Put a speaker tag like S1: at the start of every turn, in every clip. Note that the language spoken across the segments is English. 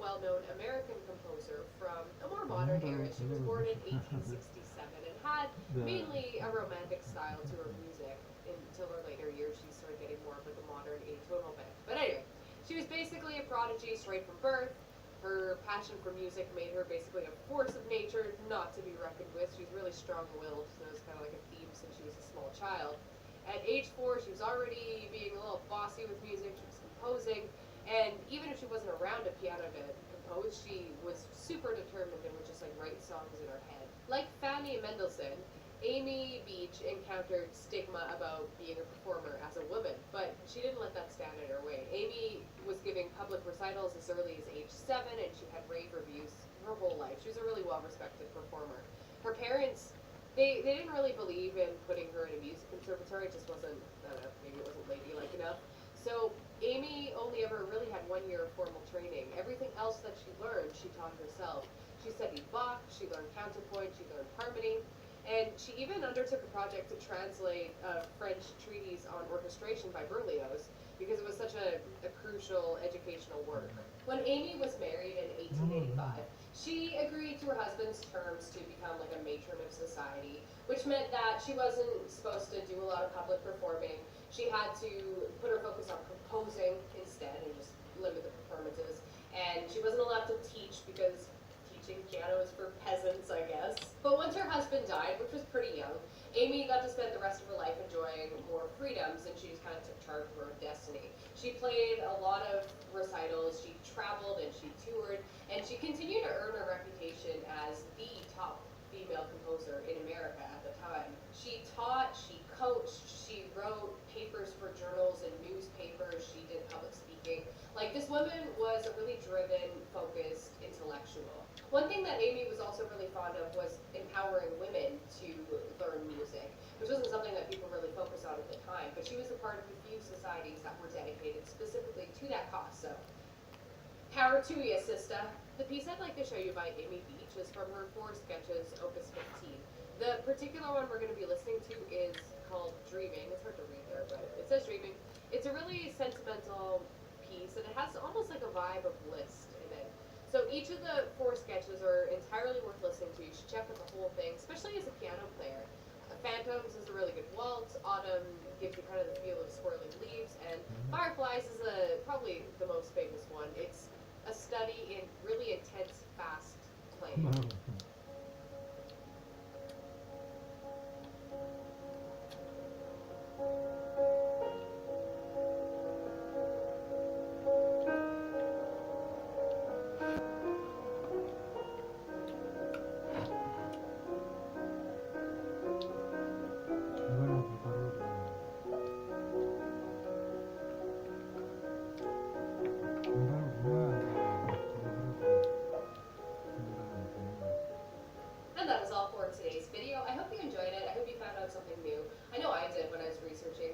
S1: well-known American composer from a more modern era. She was born in 1867 and had mainly a romantic style to her music. Until her later years, she started getting more of like a modern atonal bent. But anyway, she was basically a prodigy straight from birth. Her passion for music made her basically a force of nature, not to be reckoned with. She's really strong-willed, so it's kind of like a theme since she was a small child. At age 4, she was already being a little bossy with music. She was composing, and even if she wasn't around a piano to compose, she was super determined and would just like write songs in her head. Like Fanny Mendelssohn, Amy Beach encountered stigma about being a performer as a woman, but she didn't let that stand in her way. Amy was giving public recitals as early as age 7, and she had rave reviews her whole life. She was a really well-respected performer. Her parents, they didn't really believe in putting her in a music conservatory. It just wasn't, I don't know, maybe it wasn't ladylike enough. So Amy only ever really had 1 year of formal training. Everything else that she learned, she taught herself. She studied Bach, she learned counterpoint, she learned harmony, and she even undertook a project to translate a French treatise on orchestration by Berlioz because it was such a crucial educational work. When Amy was married in 1885, she agreed to her husband's terms to become like a matron of society, which meant that she wasn't supposed to do a lot of public performing. She had to put her focus on composing instead and just limit the performances. And she wasn't allowed to teach because teaching piano is for peasants, I guess. But once her husband died, which was pretty young, Amy got to spend the rest of her life enjoying more freedoms, and she just kind of took charge of her own destiny. She played a lot of recitals, she traveled and she toured, and she continued to earn a reputation as the top female composer in America at the time. She taught, she coached, she wrote papers for journals and newspapers, she did public speaking. Like, this woman was a really driven, focused intellectual. One thing that Amy was also really fond of was empowering women to learn music, which wasn't something that people really focused on at the time, but she was a part of a few societies that were dedicated specifically to that cause. So, power to ya, sister. The piece I'd like to show you by Amy Beach is from her 4 sketches, Opus 15. The particular one we're going to be listening to is called Dreaming. It's hard to read there, but it says Dreaming. It's a really sentimental piece, and it has almost like a vibe of Liszt in it. So each of the 4 sketches are entirely worth listening to. You should check out the whole thing, especially as a piano player. Phantoms is a really good waltz. Autumn gives you kind of the feel of swirling leaves, and Fireflies is probably the most famous one. It's a study in really intense, fast playing. And that is all for today's video. I hope you enjoyed it. I hope you found out something new. I know I did when I was researching.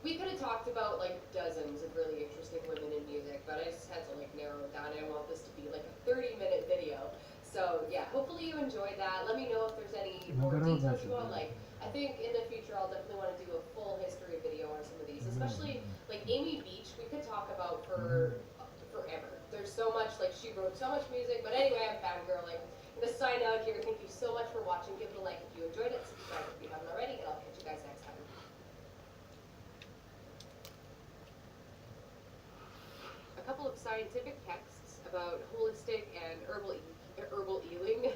S1: We could have talked about like dozens of really interesting women in music, but I just had to like narrow it down. I didn't want this to be like a 30-minute video. So yeah, hopefully you enjoyed that. Let me know if there's any more details you want. Like, I think in the future I'll definitely want to do a full history video on some of these, especially like Amy Beach. We could talk about for forever. There's so much, like she wrote so much music. But anyway, I'm fangirling. I'm going to sign out here. Thank you so much for watching. Give it a like if you enjoyed it. Subscribe if you haven't already, and I'll catch you guys next time. A couple of scientific texts about holistic and herbal healing.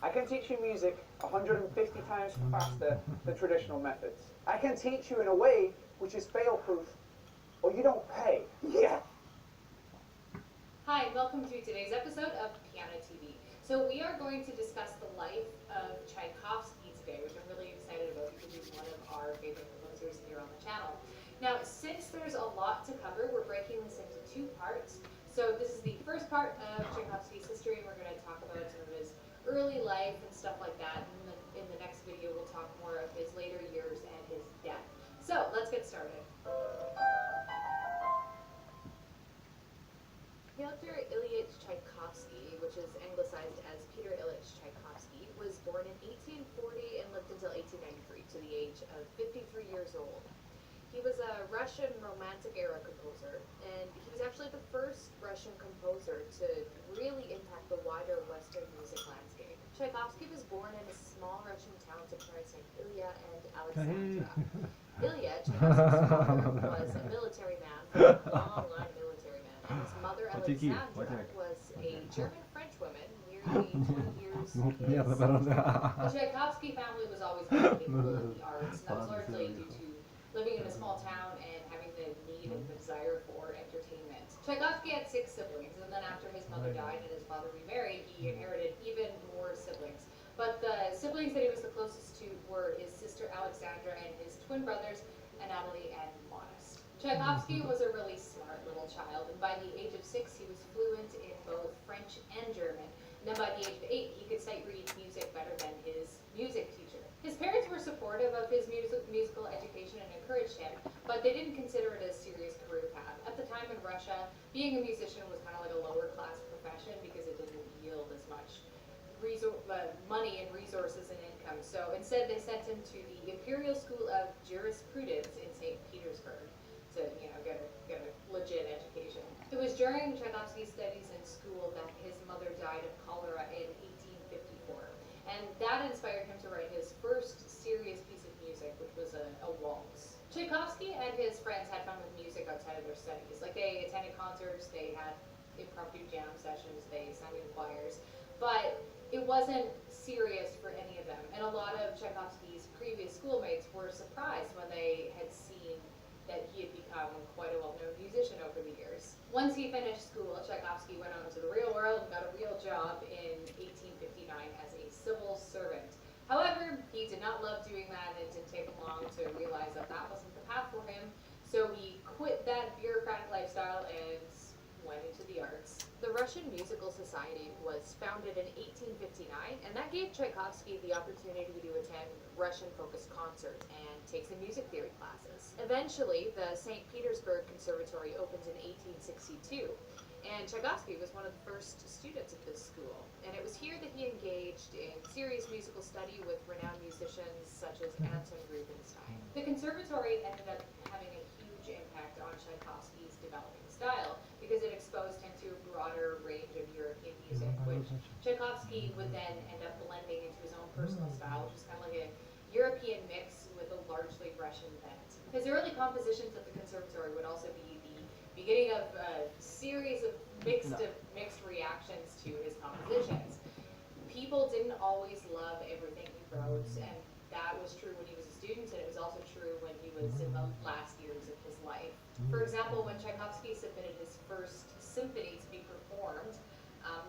S2: I can teach you music 150 times faster than traditional methods. I can teach you in a way which is fail-proof, or you don't pay. Yeah.
S1: Hi, and welcome to today's episode of Piano TV. So we are going to discuss the life of Tchaikovsky today, which I'm really excited about because he's one of our favorite composers here on the channel. Now, since there's a lot to cover, we're breaking this into two parts. So this is the first part of Tchaikovsky's history. We're going to talk about some of his early life and stuff like that. And then in the next video, we'll talk more of his later years and his death. So let's get started. Pyotr Ilyich Tchaikovsky, which is anglicized as Peter Ilyich Tchaikovsky, was born in 1840 and lived until 1893, to the age of 53 years old. He was a Russian Romantic era composer, and he was actually the first Russian composer to really impact the wider Western music landscape. Tchaikovsky was born in a small Russian town of Saint Ilya and Alexandra. Ilya, Tchaikovsky's father, was a military man, a long-line military man, and his mother, Alexandra, was a German-French woman, nearly 20 years his. The Tchaikovsky family was always very capable in the arts, and that was largely due to living in a small town and having the need and desire for entertainment. Tchaikovsky had 6 siblings, and then after his mother died and his father remarried, he inherited even more siblings. But the siblings that he was the closest to were his sister Alexandra and his twin brothers, Anatoly and Modest. Tchaikovsky was a really smart little child, and by the age of 6, he was fluent in both French and German. And then by the age of 8, he could sight read music better than his music teacher. His parents were supportive of his musical education and encouraged him, but they didn't consider it a serious career path. At the time in Russia, being a musician was kind of like a lower class profession because it didn't yield as much money and resources and income. So instead, they sent him to the Imperial School of Jurisprudence in St. Petersburg to, get a legit education. It was during Tchaikovsky's studies in school that his mother died of cholera in 1854. And that inspired him to write his first serious piece of music, which was a waltz. Tchaikovsky and his friends had fun with music outside of their studies. Like, they attended concerts, they had impromptu jam sessions, they sang in choirs, but it wasn't serious for any of them. And a lot of Tchaikovsky's previous schoolmates were surprised when they had seen that he had become quite a well-known musician over the years. Once he finished school, Tchaikovsky went out into the real world and got a real job in 1859 as a civil servant. However, he did not love doing that, and it didn't take him long to realize that that wasn't the path for him. So he quit that bureaucratic lifestyle and went into the arts. The Russian Musical Society was founded in 1859, and that gave Tchaikovsky the opportunity to attend Russian-focused concerts and take some music theory classes. Eventually, the St. Petersburg Conservatory opened in 1862, and Tchaikovsky was one of the first students at this school. And it was here that he engaged in serious musical study with renowned musicians such as Anton Rubinstein. The conservatory ended up having a huge impact on Tchaikovsky's developing style because it exposed him to a broader range of European music, which Tchaikovsky would then end up blending into his own personal style, which is kind of like a European mix with a largely Russian bent. His early compositions at the conservatory would also be the beginning of a series of mixed reactions to his compositions. People didn't always love everything he wrote, and that was true when he was a student, and it was also true when he was in the last years of his life. For example, when Tchaikovsky submitted his first symphony to be performed,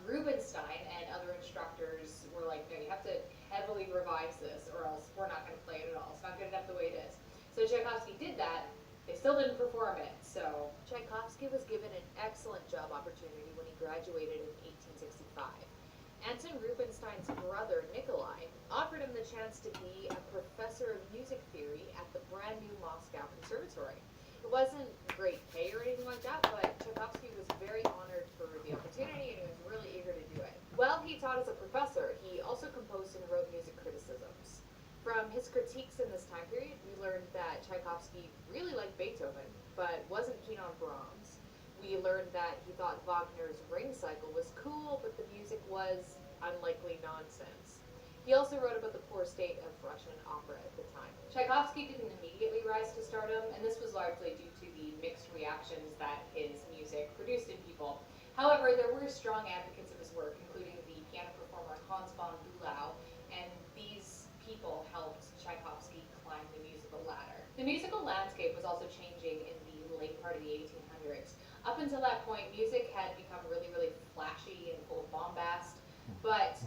S1: Rubinstein and other instructors were like, no, you have to heavily revise this or else we're not going to play it at all. It's not good enough the way it is. So Tchaikovsky did that. They still didn't perform it, so. Tchaikovsky was given an excellent job opportunity when he graduated in 1865. Anton Rubinstein's brother, Nikolai, offered him the chance to be a professor of music theory at the brand new Moscow Conservatory. It wasn't great pay or anything like that, but Tchaikovsky was very honored for the opportunity and he was really eager to do it. While he taught as a professor, he also composed and wrote music criticisms. From his critiques in this time period, we learned that Tchaikovsky really liked Beethoven, but wasn't keen on Brahms. We learned that he thought Wagner's Ring Cycle was cool, but the music was unlikely nonsense. He also wrote about the poor state of Russian opera at the time. Tchaikovsky didn't immediately rise to stardom, and this was largely due to the mixed reactions that his music produced in people. However, there were strong advocates of his work, including the piano performer Hans von Bülow musical landscape was also changing in the late part of the 1800s. Up until that point, music had become really, really flashy and full of bombast, but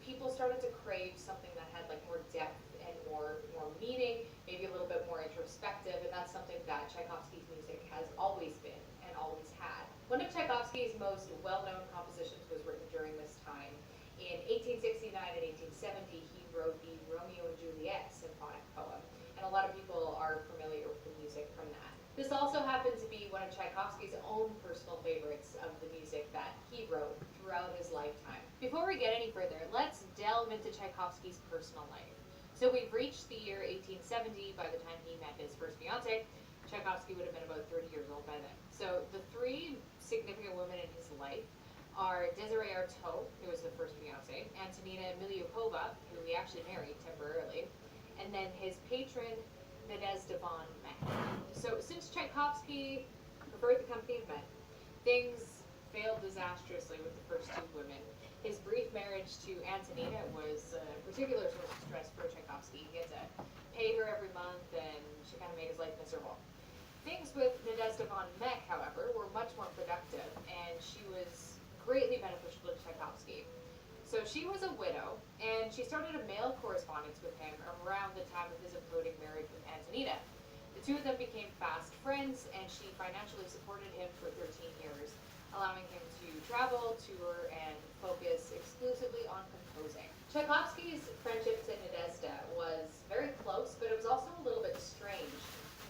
S1: people started to crave something that had like more depth and more meaning, maybe a little bit more introspective, and that's something that Tchaikovsky's music has always been and always had. One of Tchaikovsky's most well-known compositions was written during this time. In 1869 and 1870, he wrote the Romeo and Juliet symphonic poem, and a lot of people are familiar with the music from that. This also happened to be one of Tchaikovsky's own personal favorites of the music that he wrote throughout his lifetime. Before we get any further, let's delve into Tchaikovsky's personal life. So we've reached the year 1870 by the time he met his first fiancée. Tchaikovsky would have been about 30 years old by then. So the three significant women in his life are Desiree Artaud, who was the first fiancée, Antonina Miliukova, who he actually married temporarily, and then his patron, Nadezhda von Meck. So since Tchaikovsky preferred the company of men, things failed disastrously with the first two women. His brief marriage to Antonina was a particular source of stress for Tchaikovsky. He had to pay her every month, and she kind of made his life miserable. Things with Nadezhda von Meck, however, were much more productive, and she was greatly beneficial to Tchaikovsky. So she was a widow, and she started a mail correspondence with him around the time of his imploding marriage with Antonina. The two of them became fast friends, and she financially supported him for 13 years, allowing him to travel, tour, and focus exclusively on composing. Tchaikovsky's friendship to Nadezhda was very close, but it was also a little bit strange.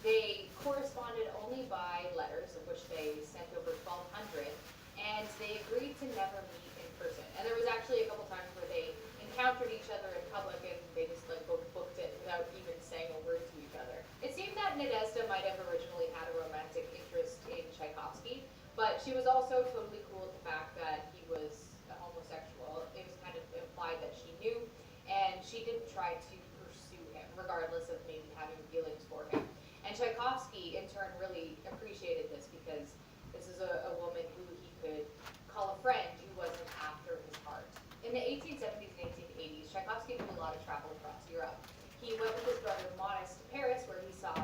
S1: They corresponded only by letters, of which they sent over 1,200, and they agreed to never meet in person. And there was actually a couple times where they encountered each other in public, and they just like booked it without even saying a word to each other. It seemed that Nadezhda might have originally had a romantic interest in Tchaikovsky, but she was also totally cool with the fact that he was a homosexual. It was kind of implied that she knew, and she didn't try to pursue him, regardless of maybe having feelings for him. And Tchaikovsky, in turn, really appreciated this because this is a woman who he could call a friend who wasn't after his heart. In the 1870s and 1880s, Tchaikovsky did a lot of travel across Europe. He went with his brother Modest to Paris, where he saw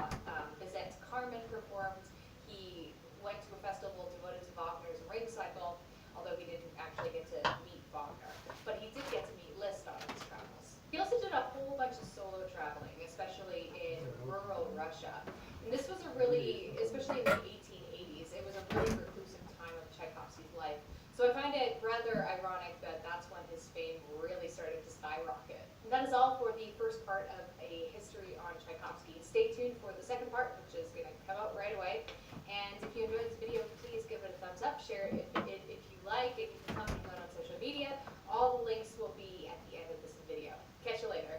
S1: Bizet's Carmen performed. He went to a festival devoted to Wagner's Ring Cycle, although he didn't actually get to meet Wagner. But he did get to meet Liszt on his travels. He also did a whole bunch of solo traveling, especially in rural Russia. And this was a really, especially in the 1880s, it was a really reclusive time of Tchaikovsky's life. So I find it rather ironic that that's when his fame really started to skyrocket. And that is all for the first part of a history on Tchaikovsky. Stay tuned for the second part, which is going to come out right away. And if you enjoyed this video, please give it a thumbs up, share it if you like, if you can comment on social media. All the links will be at the end of this video. Catch you later.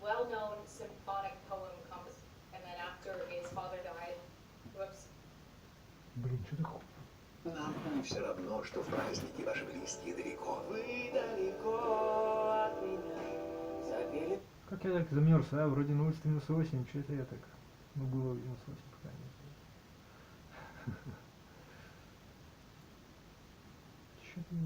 S1: Well-known symphonic poem composition, and then after his father died, whoops.
S3: Блин, что такое?
S4: Нам не все равно, что в праздники ваши близкие далеко.
S5: Вы далеко от меня забили.
S3: Как я так замерз, а? Вроде на улице -8, что это я так? Ну, было -8, по крайней мере. Что-то...